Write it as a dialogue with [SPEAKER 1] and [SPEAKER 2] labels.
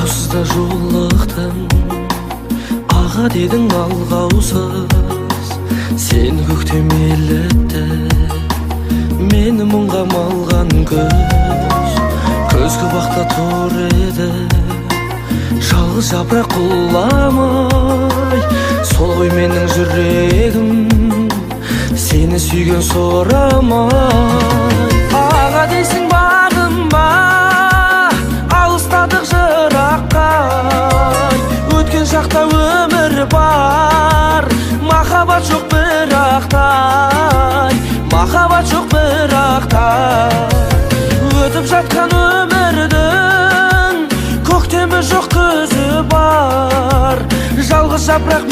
[SPEAKER 1] Даусызда жолықтым, аға дедің алғаусыз. Сен көктем елітті, мені мұңға малған көз. Көзгі бақта тұр еді, жалғыз жапырақ құламай. Сол ғой менің жүрегім, сені сүйген сорамай. Аға дейсің бағым ба, алыстадық жыраққа. Өткен шақта өмір бар, махаббат жоқ бірақтай, махаббат жоқ бірақтай. Өтіп жатқан өмірдің көктемі жоқ күзі бар. Жалғыз жапырақ